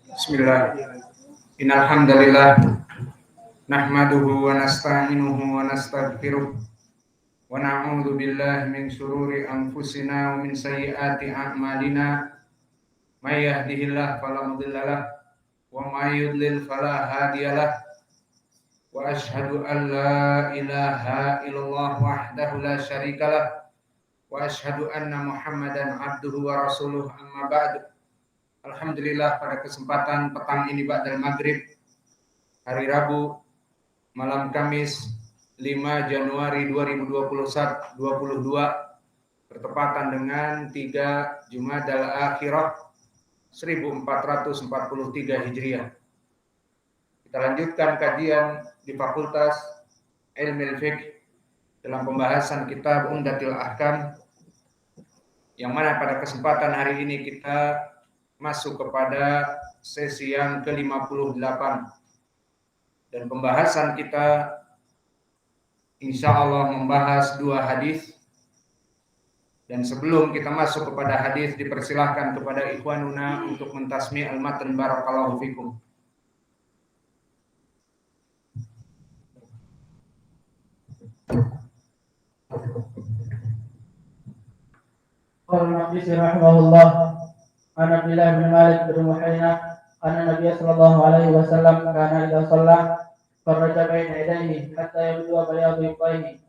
Bismillah. Innal hamdalillah nahmaduhu wa nasta'inuhu wa nastaghfiruh wa na'udzu billahi min shururi anfusina wa min sayyiati a'malina. May yahdihillahu fala mudhillalah wa may yudlil fala hadiyalah. Wa asyhadu an la ilaha illallah wahdahu la syarikalah wa asyhadu anna Muhammadan abduhu wa rasuluh, amma ba'du. Alhamdulillah, pada kesempatan petang ini ba'dal maghrib hari Rabu malam Kamis 5 Januari 2022 bertepatan dengan 3 Jumadal Akhirah 1443 Hijriah. Kita lanjutkan kajian di Fakultas Ilmu Fiqh dalam pembahasan kitab Umdatul Ahkam, yang mana pada kesempatan hari ini kita masuk kepada sesi yang ke-58, dan pembahasan kita insya Allah membahas 2 hadis. Dan sebelum kita masuk kepada hadis, dipersilahkan kepada ikhwanuna untuk mentasmi al-matan. Barakallahu fikum. Qala Nabi rahimahullah, an Abdullah bin Malik bin Buhainah anna Nabi sallallahu alaihi wasallam kana idza shalla farraja baina yadayhi hatta yabdu bayadu ibtayhi.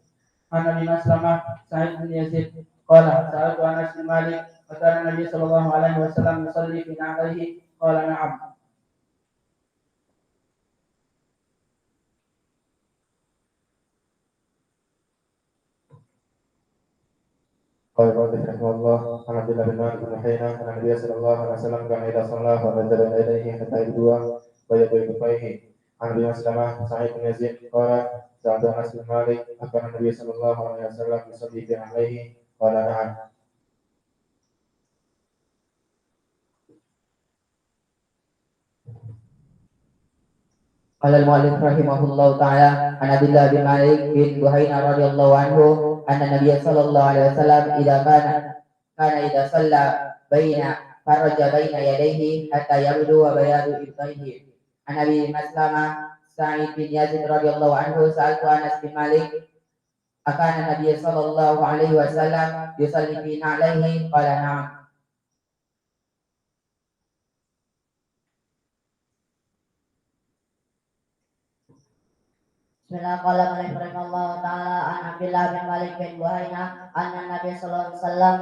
An Nabi Maslamah Sa'id bin Yazid qala sa'altu Anas bin Malik fa kana Nabi sallallahu alaihi wasallam yusalli fi na'lihi qala na'am. قال الرازي رحمه الله عن عبد الله بن مالك بن حينة أن النبي صلى الله عليه وسلم كان إذا صلى فرج بين يديه حتى يبدو بيض كفيه. عن أبي مسلمة سعيد بن يزيد قال سألت أنس بن مالك أكان النبي صلى الله عليه وسلم يصلي في نعليه قال نعم. قال المؤلف رحمه الله تعالى عن عبد الله بن مالك بن بحينة رضي الله عنه أن النبي صلى الله عليه وسلم إذا صلى فرج بين يديه حتى يبدو بياض إبطيه. عن أبي مسلمة سعيد بن يزيد رضي الله عنه سألت أنس بن مالك أكان النبي صلى الله عليه وسلم يصلي في نعليه قال نعم. Bismillah. Qala Malik rahimahullah ta'ala an Abdullah bin Malik bin Buhainah anna Nabi sallallahu alaihi wasallam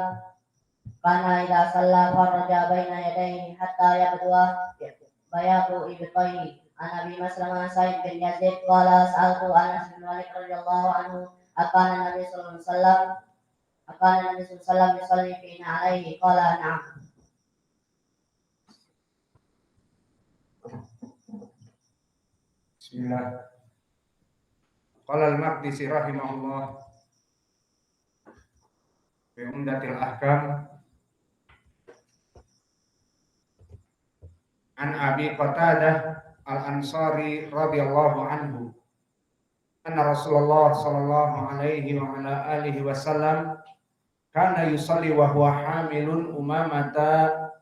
kana idza shalla faraja baina yadayhi hatta yabdua bayadu ibtayhi. An Abi Maslamah Sa'id bin Yazid qala sa'altu Anas bin Malik radhiyallahu anhu akana Nabi sallallahu alaihi wasallam yusalli fi na'lihi qala na'am. Bismillah. Qala al-Maqdisi rahimahullah fi Umdatul Ahkam an Abi Qatadah al-Ansari radhiyallahu anhu anna Rasulullah sallallahu alaihi wa ala alihi wasallam kana yusalli wa huwa hamilun Umamata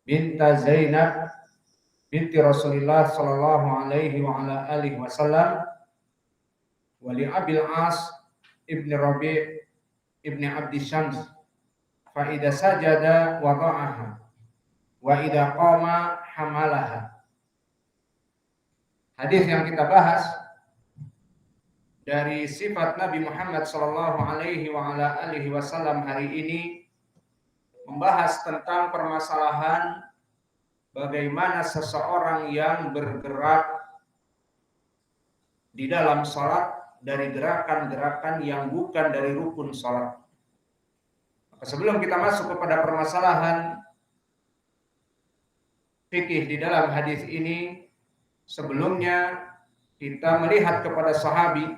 binta Zainab binti Rasulillah sallallahu alaihi wa ala alihi wasallam wa li Abil As ibn Rabi' ibn Abdi Syams fa idza sajada wada'aha wa idza qama hamalaha. Hadis yang kita bahas dari sifat Nabi Muhammad sallallahu alaihi wa ala alihi wasallam hari ini membahas tentang permasalahan bagaimana seseorang yang bergerak di dalam salat dari gerakan-gerakan yang bukan dari rukun salat. Maka sebelum kita masuk kepada permasalahan fikih di dalam hadis ini, sebelumnya kita melihat kepada sahabi,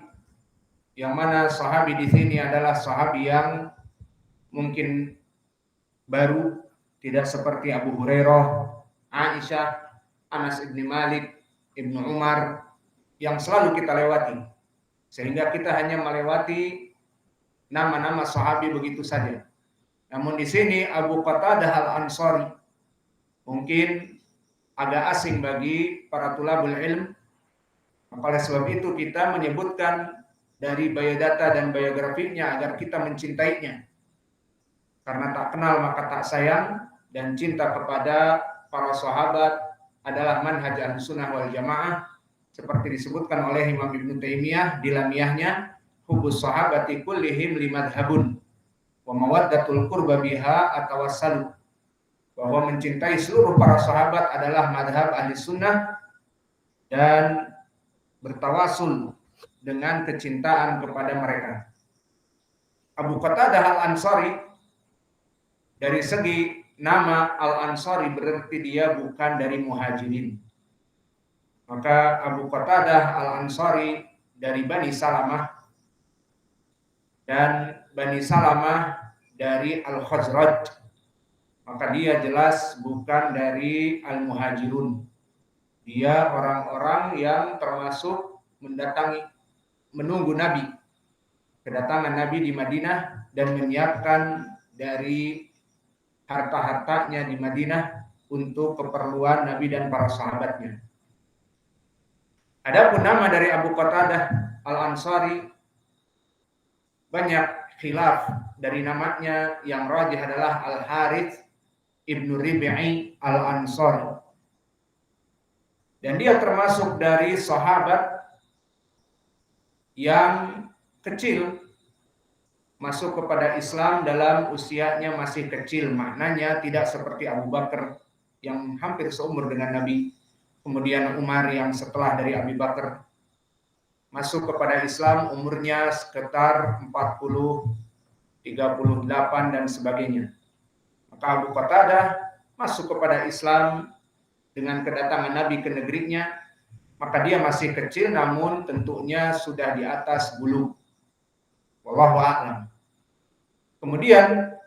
yang mana sahabi di sini adalah sahabi yang mungkin baru, tidak seperti Abu Hurairah, Aisyah, Anas ibn Malik, Ibnu Umar yang selalu kita lewati. Sehingga kita hanya melewati nama-nama sahabi begitu saja. Namun di sini Abu Qatadah al-Ansari mungkin agak asing bagi para tulabul ilm. Oleh sebab itu kita menyebutkan dari biodata dan biografinya agar kita mencintainya. Karena tak kenal maka tak sayang, dan cinta kepada para sahabat adalah manhaj Ahlussunnah wal Jamaah seperti disebutkan oleh Imam Ibnu Taimiyah di lamiyahnya, hubbus sahabati kullihim limadhabun wa mawaddatul qurba biha atawassalu, bahwa mencintai seluruh para sahabat adalah madhab ahli sunnah dan bertawasul dengan kecintaan kepada mereka. Abu Qatadah Al-Ansari, dari segi nama Al-Ansari berarti dia bukan dari muhajirin. Maka Abu Qatadah Al-Ansari dari Bani Salamah, dan Bani Salamah dari Al-Khazraj. Maka dia jelas bukan dari Al-Muhajirun. Dia orang-orang yang termasuk menunggu Nabi, kedatangan Nabi di Madinah, dan menyiapkan dari harta-hartanya di Madinah untuk keperluan Nabi dan para sahabatnya. Adapun nama dari Abu Qatadah Al-Ansari banyak khilaf dari namanya, yang rajih adalah Al-Harits Ibnu Rib'i Al-Ansari. Dan dia termasuk dari sahabat yang kecil masuk kepada Islam dalam usianya masih kecil. Maknanya tidak seperti Abu Bakar yang hampir seumur dengan Nabi, kemudian Umar yang setelah dari Abu Bakar masuk kepada Islam umurnya sekitar 40, 38 dan sebagainya. Maka Abu Qatadah masuk kepada Islam dengan kedatangan Nabi ke negerinya, maka dia masih kecil namun tentunya sudah di atas bulugh. Wallahu a'lam. Kemudian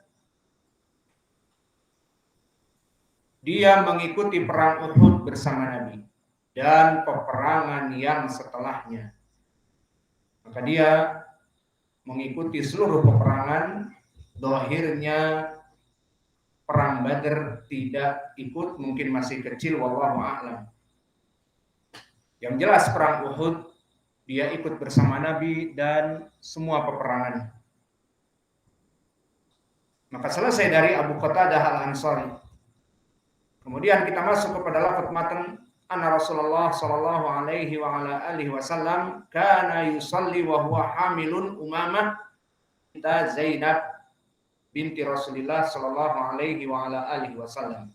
dia mengikuti perang Uhud bersama Nabi dan peperangan yang setelahnya. Maka dia mengikuti seluruh peperangan. Zahirnya perang Badar tidak ikut, mungkin masih kecil, wallahu a'lam. Yang jelas perang Uhud dia ikut bersama Nabi dan semua peperangan. Maka selesai dari Abu Qatadah Al-Ansari. Kemudian kita masuk kepada lafaz matan, anna Rasulullah sallallahu alaihi wa ala alihi wasallam kana yusalli wa huwa hamilun Umamah binti Zainab binti Rasulullah sallallahu alaihi wa ala alihi wasallam.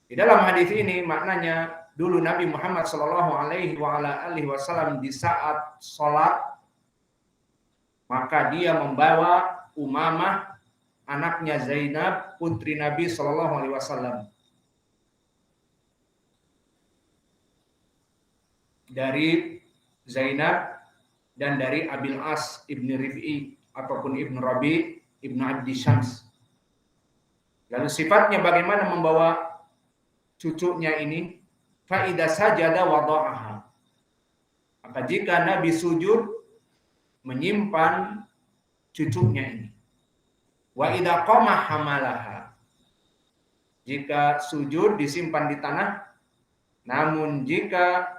Di dalam hadis ini maknanya, dulu Nabi Muhammad sallallahu alaihi wa ala alihi wasallam di saat salat maka dia membawa Umamah anaknya Zainab, putri Nabi sallallahu alaihi wasallam, dari Zainab dan dari Abil As ibn Rif'i ataupun Ibn Rabi Ibn Abdi Syams. Lalu sifatnya bagaimana membawa cucunya ini? Fa idza sajada wada'aha. Maka jika Nabi sujud menyimpan cucunya ini. Wa idza qama hamalaha. Jika sujud disimpan di tanah, namun jika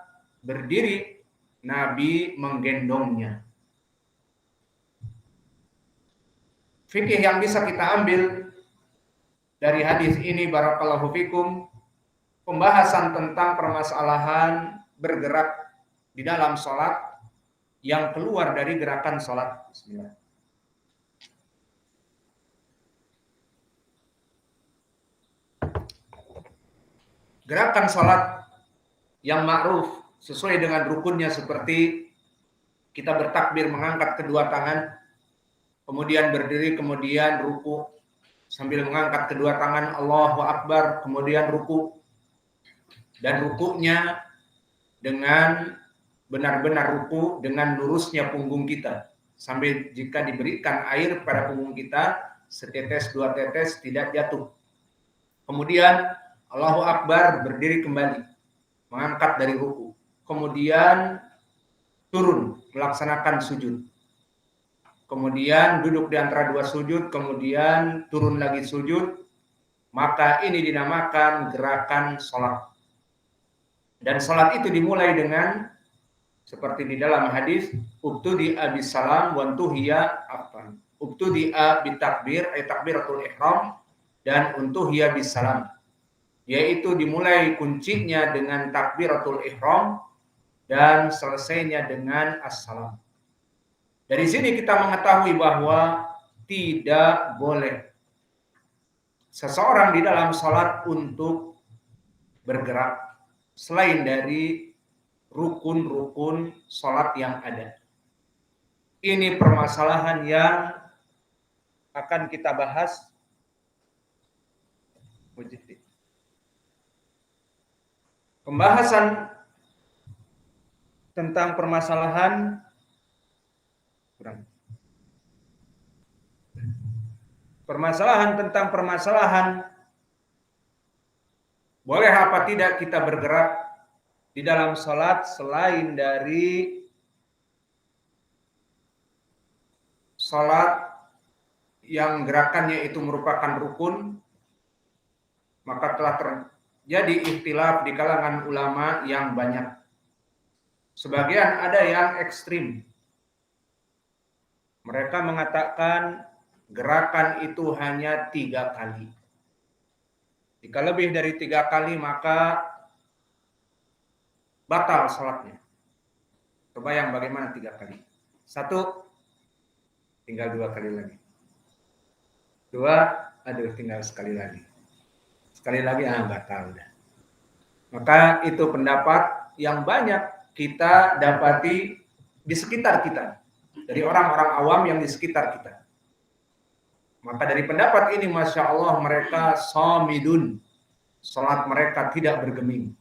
berdiri Nabi menggendongnya. Fikih yang bisa kita ambil dari hadis ini barakallahu fikum, pembahasan tentang permasalahan bergerak di dalam sholat yang keluar dari gerakan sholat. Bismillah. Gerakan sholat yang ma'ruf sesuai dengan rukunnya seperti kita bertakbir mengangkat kedua tangan, kemudian berdiri, kemudian ruku sambil mengangkat kedua tangan, Allahu Akbar, kemudian ruku, dan rukunya dengan benar-benar ruku dengan lurusnya punggung kita, sampai jika diberikan air pada punggung kita setetes dua tetes tidak jatuh. Kemudian Allahu Akbar, berdiri kembali, mengangkat dari ruku, kemudian turun melaksanakan sujud, kemudian duduk di antara dua sujud, kemudian turun lagi sujud, maka ini dinamakan gerakan sholat. Dan sholat itu dimulai dengan seperti di dalam hadis, ubtudi'a bis salam wa untuhiya afan. Ubtudi'a bitakbir, takbiratul ihram, dan untuhiya bis salam. Yaitu dimulai kuncinya dengan takbiratul ihram dan selesainya dengan assalam. Dari sini kita mengetahui bahwa tidak boleh seseorang di dalam sholat untuk bergerak selain dari rukun-rukun sholat yang ada. Ini permasalahan yang akan kita bahas. Pembahasan tentang permasalahan tentang permasalahan boleh apa tidak kita bergerak di dalam sholat selain dari sholat yang gerakannya itu merupakan rukun, maka telah terjadi ikhtilaf di kalangan ulama yang banyak. Sebagian ada yang ekstrim. Mereka mengatakan gerakan itu hanya 3 kali. Jika lebih dari 3 kali maka batal sholatnya. Kebayang bagaimana 3 kali? 1, tinggal 2 kali lagi. 2, tinggal sekali lagi. Sekali lagi, batal udah. Maka itu pendapat yang banyak kita dapati di sekitar kita. Dari orang-orang awam yang di sekitar kita. Maka dari pendapat ini, Masya Allah, mereka somidun. Sholat mereka tidak bergeming.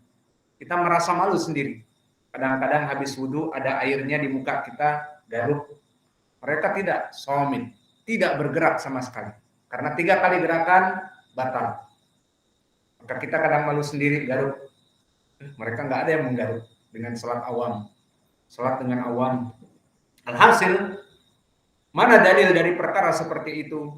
Kita merasa malu sendiri. Kadang-kadang habis wudhu ada airnya di muka kita, garuk. Mereka tidak, somid. Tidak bergerak sama sekali. Karena 3 kali gerakan, batal. Maka kita kadang malu sendiri, garuk. Mereka nggak ada yang menggaruk dengan sholat awam. Sholat dengan awam. Alhasil, mana dalil dari perkara seperti itu?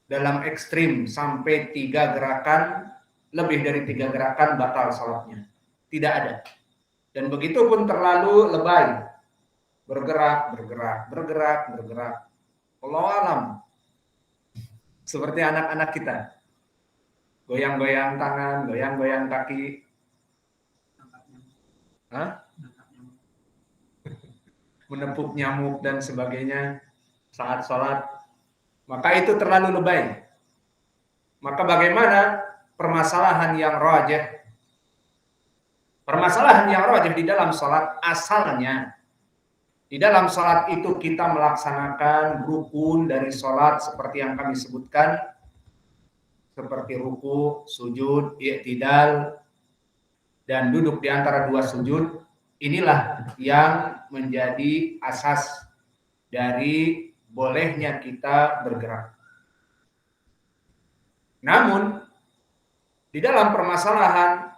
Dalam ekstrim sampai 3 gerakan, lebih dari 3 gerakan batal sholatnya. Tidak ada. Dan begitu pun terlalu lebay. Bergerak. Wallahu alam. Seperti anak-anak kita. Goyang-goyang tangan, goyang-goyang kaki. Menepuk nyamuk dan sebagainya saat sholat. Maka itu terlalu lebay. Maka bagaimana permasalahan yang rajih? Permasalahan yang rajih di dalam sholat asalnya. Di dalam sholat itu kita melaksanakan rukun dari sholat seperti yang kami sebutkan. Seperti ruku, sujud, i'tidal, dan duduk di antara 2 sujud. Inilah yang menjadi asas dari bolehnya kita bergerak. Namun, di dalam permasalahan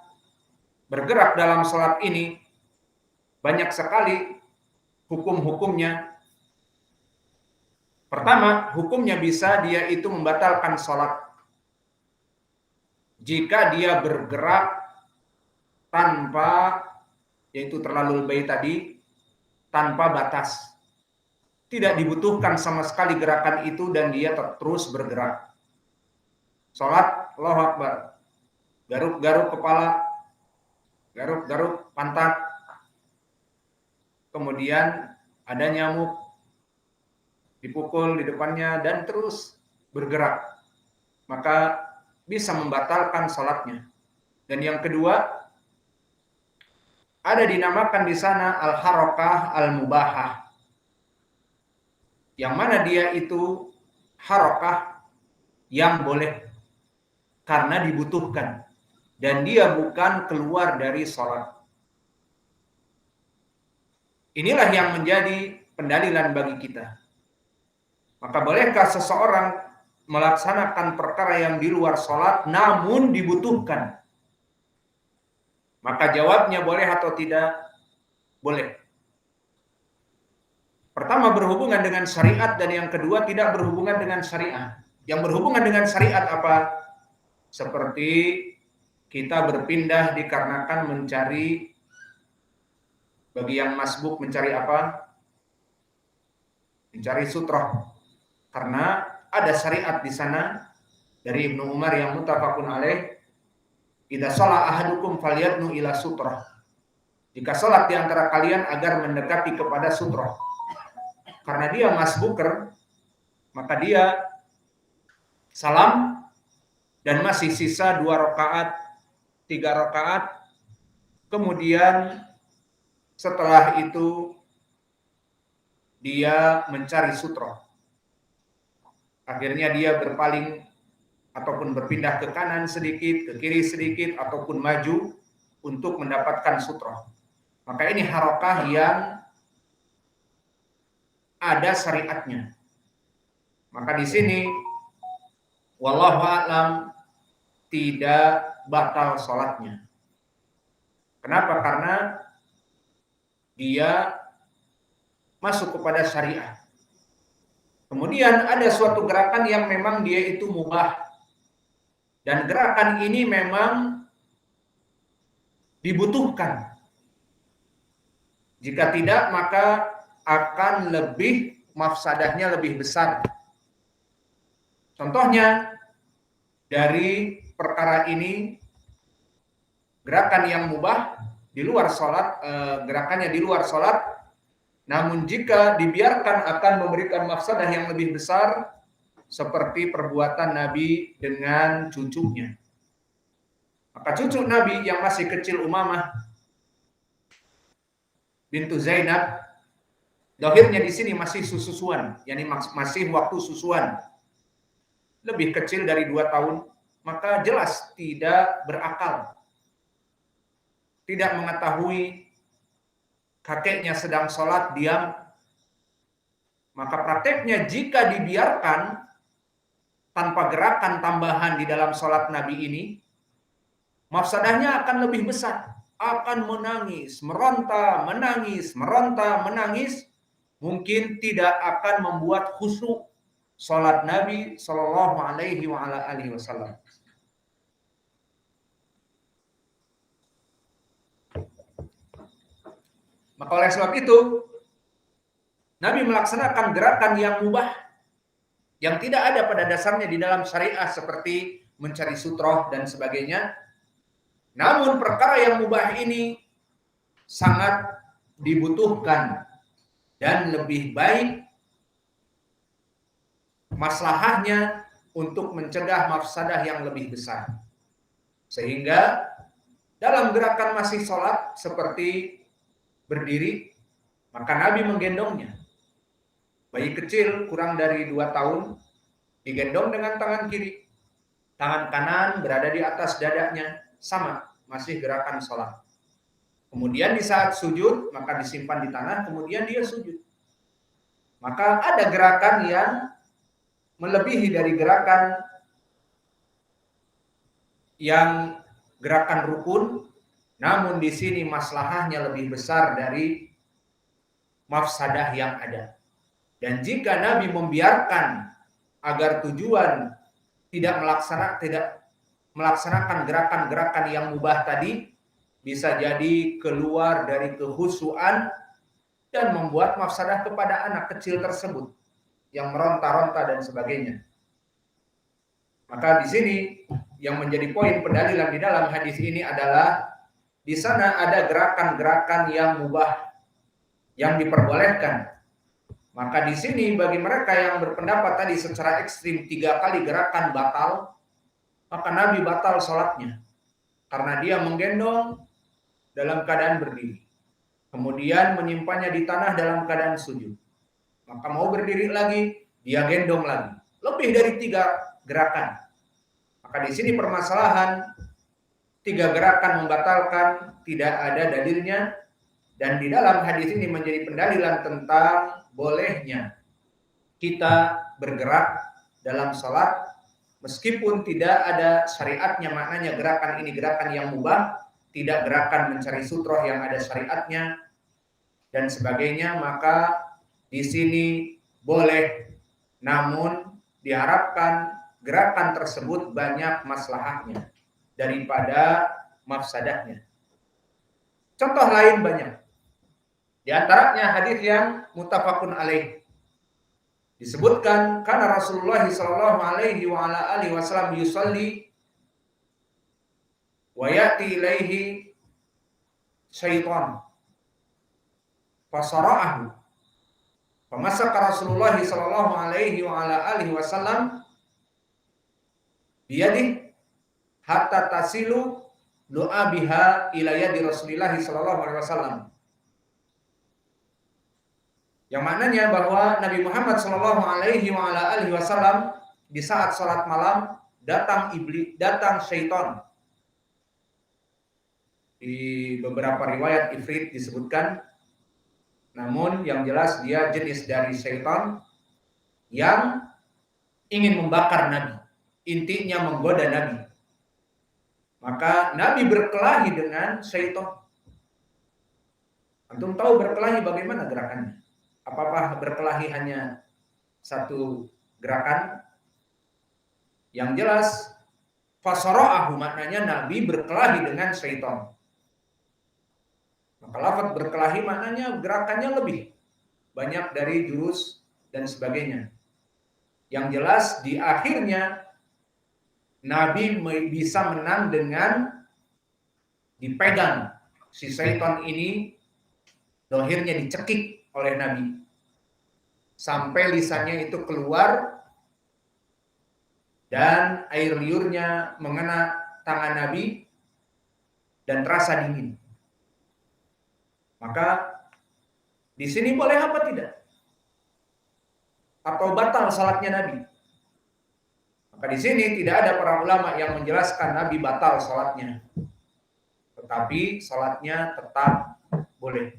bergerak dalam sholat ini, banyak sekali hukum-hukumnya. Pertama, hukumnya bisa dia itu membatalkan sholat. Jika dia bergerak tanpa, yaitu terlalu lebay tadi, tanpa batas. Tidak dibutuhkan sama sekali gerakan itu dan dia terus bergerak. Sholat, Allahu Akbar. Garuk-garuk kepala, garuk-garuk pantat. Kemudian ada nyamuk dipukul di depannya dan terus bergerak. Maka bisa membatalkan sholatnya. Dan yang kedua, ada dinamakan di sana al-harakah al-mubahah. Yang mana dia itu harakah yang boleh karena dibutuhkan dan dia bukan keluar dari sholat. Inilah yang menjadi pendalilan bagi kita. Maka bolehkah seseorang melaksanakan perkara yang di luar sholat namun dibutuhkan? Maka jawabnya boleh atau tidak? Boleh. Pertama berhubungan dengan syariat dan yang kedua tidak berhubungan dengan syariat. Yang berhubungan dengan syariat apa? Seperti kita berpindah dikarenakan mencari, bagi yang masbuk mencari apa? Mencari sutroh. Karena ada syariat di sana dari Ibnu Umar yang muttafaqun alaih, idza shalla ahadukum falyadnu ila sutroh. Jika sholat di antara kalian agar mendekati kepada sutroh. Karena dia masbuker, maka dia salam dan masih sisa 2 rakaat, 3 rakaat. Kemudian setelah itu dia mencari sutroh. Akhirnya dia berpaling ataupun berpindah ke kanan sedikit, ke kiri sedikit, ataupun maju untuk mendapatkan sutroh. Maka ini harokah yang ada syariatnya. Maka di sini wallahu a'lam tidak batal sholatnya. Kenapa? Karena dia masuk kepada syariat. Kemudian ada suatu gerakan yang memang dia itu mubah. Dan gerakan ini memang dibutuhkan. Jika tidak, maka akan lebih mafsadahnya lebih besar. Contohnya dari perkara ini, gerakan yang mubah di luar sholat, gerakannya di luar sholat, namun jika dibiarkan akan memberikan mafsadah yang lebih besar, seperti perbuatan Nabi dengan cucunya. Maka cucu Nabi yang masih kecil, Umamah bintu Zainab, lahirnya di sini masih susuan, yakni masih waktu susuan, lebih kecil dari 2 tahun, maka jelas tidak berakal, tidak mengetahui kakeknya sedang sholat diam. Maka prakteknya jika dibiarkan tanpa gerakan tambahan di dalam sholat Nabi ini, mafsadahnya akan lebih besar. Akan menangis, meronta, menangis, meronta, menangis, mungkin tidak akan membuat khusyuk salat Nabi sallallahu alaihi wasallam. Maka oleh sebab itu Nabi melaksanakan gerakan yang mubah yang tidak ada pada dasarnya di dalam syariah seperti mencari sutroh dan sebagainya. Namun perkara yang mubah ini sangat dibutuhkan dan lebih baik maslahahnya untuk mencegah mafsadah yang lebih besar. Sehingga dalam gerakan masih sholat seperti berdiri, maka Nabi menggendongnya. Bayi kecil kurang dari 2 tahun digendong dengan tangan kiri. Tangan kanan berada di atas dadanya, sama, masih gerakan sholat. Kemudian di saat sujud, maka disimpan di tanah, kemudian dia sujud. Maka ada gerakan yang melebihi dari gerakan yang gerakan rukun, namun di sini maslahahnya lebih besar dari mafsadah yang ada. Dan jika Nabi membiarkan agar tujuan tidak melaksanakan gerakan-gerakan yang mubah tadi, bisa jadi keluar dari kehusuan dan membuat mafsadah kepada anak kecil tersebut yang meronta-ronta dan sebagainya. Maka di sini yang menjadi poin pendalilan di dalam hadis ini adalah di sana ada gerakan-gerakan yang mubah yang diperbolehkan. Maka di sini bagi mereka yang berpendapat tadi secara ekstrim 3 kali gerakan batal, maka Nabi batal sholatnya karena dia menggendong dalam keadaan berdiri, kemudian menyimpannya di tanah dalam keadaan sujud. Maka mau berdiri lagi, dia gendong lagi. Lebih dari 3 gerakan. Maka di sini permasalahan 3 gerakan membatalkan, tidak ada dalilnya. Dan di dalam hadis ini menjadi pendalilan tentang bolehnya kita bergerak dalam sholat meskipun tidak ada syariatnya, maknanya gerakan ini gerakan yang mubah, tidak gerakan mencari sutroh yang ada syariatnya dan sebagainya, maka di sini boleh, namun diharapkan gerakan tersebut banyak maslahahnya daripada mafsadahnya. Contoh lain banyak. Di antaranya hadis yang muttafaqun alaih. Disebutkan karena Rasulullah sallallahu alaihi wa ala alihi wasallam yusalli wa ya'ti ilaihi syaitan fasara'ahu. Famasaka Rasulullah sallallahu alaihi wa ala alihi wasallam biyadih hatta tasilu lu'abiha ila yadi Rasulillah sallallahu alaihi wasallam. Yang maknanya bahwa Nabi Muhammad sallallahu alaihi wa ala alihi wasallam di saat salat malam datang syaitan. Di beberapa riwayat ifrit disebutkan, namun yang jelas dia jenis dari syaitan yang ingin membakar Nabi, intinya menggoda Nabi. Maka Nabi berkelahi dengan syaitan. Antum tahu berkelahi bagaimana gerakannya? Apakah berkelahi hanya satu gerakan? Yang jelas fasara'ahu maknanya Nabi berkelahi dengan syaitan. Maka lafaz berkelahi maknanya gerakannya lebih banyak dari jurus dan sebagainya. Yang jelas di akhirnya Nabi bisa menang dengan dipegang si syaitan ini, dohirnya dicekik oleh Nabi sampai lisannya itu keluar dan air liurnya mengena tangan Nabi dan terasa dingin. Maka di sini boleh apa tidak? Atau batal salatnya Nabi? Maka di sini tidak ada para ulama yang menjelaskan Nabi batal salatnya. Tetapi salatnya tetap boleh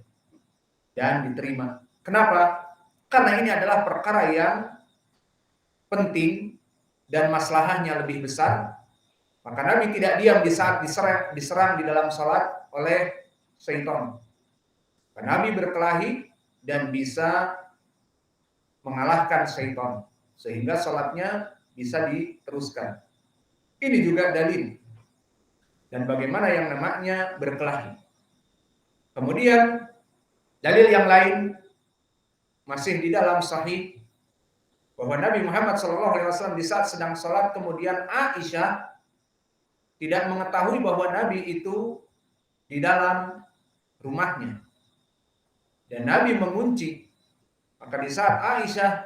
dan diterima. Kenapa? Karena ini adalah perkara yang penting dan maslahahnya lebih besar. Maka Nabi tidak diam di saat diserang di dalam salat oleh syaitan. Nabi berkelahi dan bisa mengalahkan syaitan sehingga salatnya bisa diteruskan. Ini juga dalil. Dan bagaimana yang namanya berkelahi. Kemudian dalil yang lain masih di dalam sahih bahwa Nabi Muhammad SAW di saat sedang sholat kemudian Aisyah tidak mengetahui bahwa Nabi itu di dalam rumahnya dan Nabi mengunci. Maka di saat Aisyah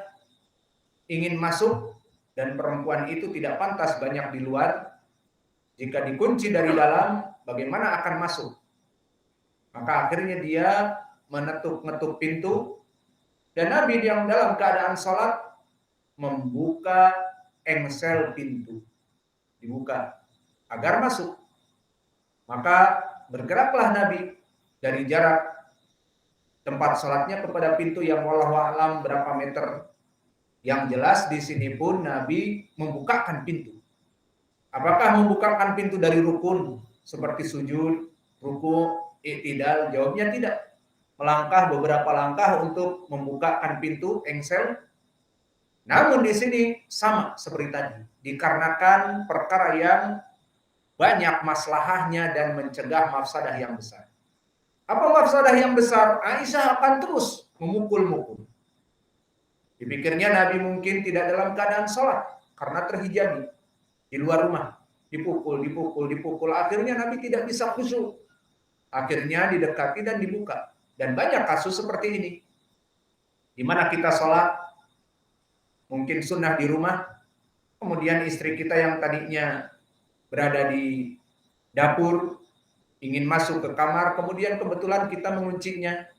ingin masuk dan perempuan itu tidak pantas banyak di luar, jika dikunci dari dalam bagaimana akan masuk? Maka akhirnya dia mengetuk pintu. Dan Nabi yang dalam keadaan sholat membuka engsel pintu. Dibuka agar masuk. Maka bergeraklah Nabi dari jarak tempat sholatnya kepada pintu yang wallahu a'lam berapa meter. Yang jelas di sini pun Nabi membukakan pintu. Apakah membukakan pintu dari rukun seperti sujud, ruku, i'tidal? Jawabnya tidak. Melangkah beberapa langkah untuk membukakan pintu engsel. Namun di sini sama seperti tadi, dikarenakan perkara yang banyak maslahahnya dan mencegah mafsadah yang besar. Apa mafsadah yang besar? Aisyah akan terus memukul-mukul. Dipikirnya Nabi mungkin tidak dalam keadaan sholat karena terhijabi di luar rumah, dipukul. Akhirnya Nabi tidak bisa khusyuk. Akhirnya didekati dan dibuka. Dan banyak kasus seperti ini, di mana kita sholat, mungkin sunnah di rumah, kemudian istri kita yang tadinya berada di dapur, ingin masuk ke kamar, kemudian kebetulan kita menguncinya,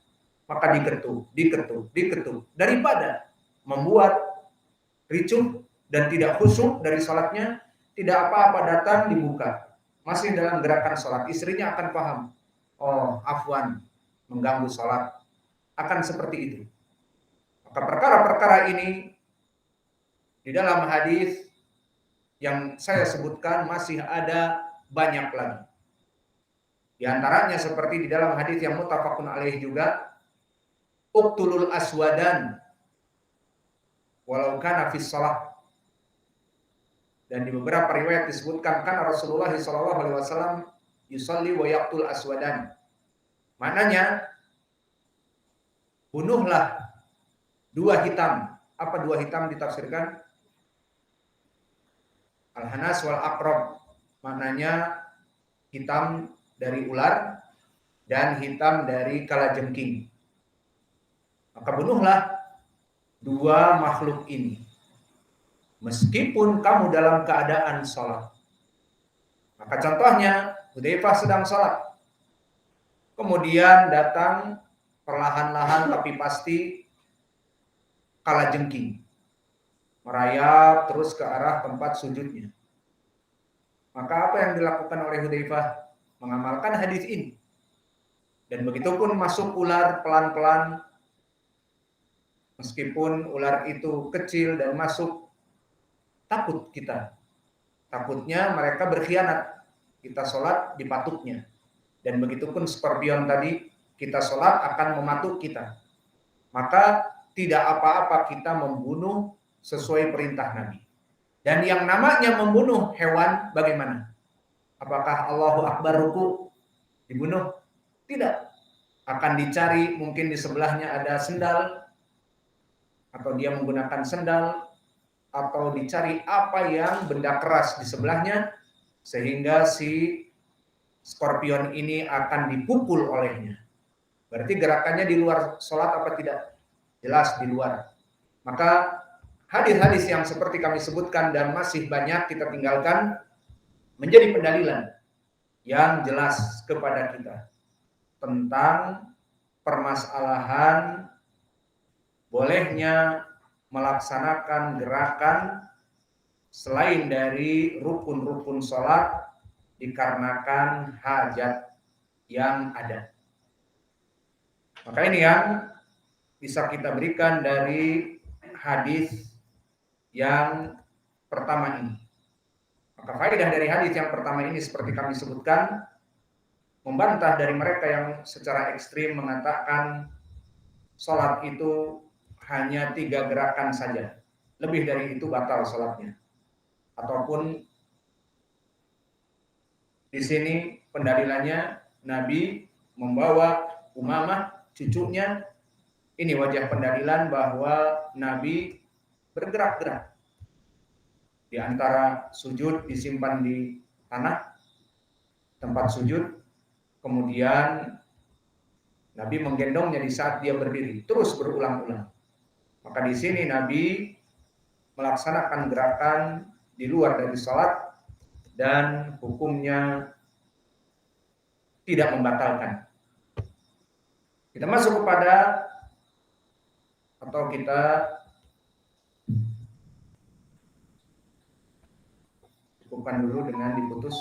maka diketuk. Daripada membuat ricuh dan tidak khusyuk dari sholatnya, tidak apa-apa datang dibuka. Masih dalam gerakan sholat, istrinya akan paham, oh afwan, mengganggu sholat, akan seperti itu. Maka perkara-perkara ini di dalam hadis yang saya sebutkan masih ada banyak lagi. Di antaranya seperti di dalam hadis yang muttafaqun alaih juga, uqtulul aswadan walau kana fis shalah. Dan di beberapa riwayat disebutkan kan Rasulullah SAW yusalli wa yaqtul aswadan. Maknanya bunuhlah dua hitam. Apa dua hitam ditafsirkan? Al-hanas wal aqrab. Maknanya hitam dari ular dan hitam dari kalajengking. Maka bunuhlah dua makhluk ini. Meskipun kamu dalam keadaan sholat. Maka contohnya, Hudzaifah sedang sholat. Kemudian datang perlahan-lahan tapi pasti kalajengking. Merayap terus ke arah tempat sujudnya. Maka apa yang dilakukan oleh Hudzaifah? Mengamalkan hadis ini. Dan begitu pun masuk ular pelan-pelan. Meskipun ular itu kecil dan masuk, takut kita. Takutnya mereka berkhianat. Kita sholat dipatuknya. Dan begitu pun skorpion tadi, kita sholat akan mematuk kita. Maka tidak apa-apa kita membunuh sesuai perintah Nabi. Dan yang namanya membunuh hewan bagaimana? Apakah Allahu Akbar ruku dibunuh? Tidak. Akan dicari mungkin di sebelahnya ada sendal, atau dia menggunakan sendal, atau dicari apa yang benda keras di sebelahnya, sehingga si skorpion ini akan dipukul olehnya. Berarti gerakannya di luar sholat apa tidak? Jelas di luar. Maka hadis-hadis yang seperti kami sebutkan dan masih banyak kita tinggalkan menjadi pendalilan yang jelas kepada kita tentang permasalahan bolehnya melaksanakan gerakan selain dari rukun-rukun sholat dikarenakan hajat yang ada. Maka ini yang bisa kita berikan dari hadis yang pertama ini. Maka faedah dari hadis yang pertama ini seperti kami sebutkan, membantah dari mereka yang secara ekstrim mengatakan sholat itu hanya 3 gerakan saja. Lebih dari itu batal sholatnya. Ataupun di sini pendalilannya Nabi membawa Umamah, cucunya. Ini wajah pendalilan bahwa Nabi bergerak-gerak. Di antara sujud disimpan di tanah, tempat sujud. Kemudian Nabi menggendongnya di saat dia berdiri, terus berulang-ulang. Maka di sini Nabi melaksanakan gerakan di luar dari sholat dan hukumnya tidak membatalkan. Kita masuk kepada atau kita cukupkan dulu dengan diputus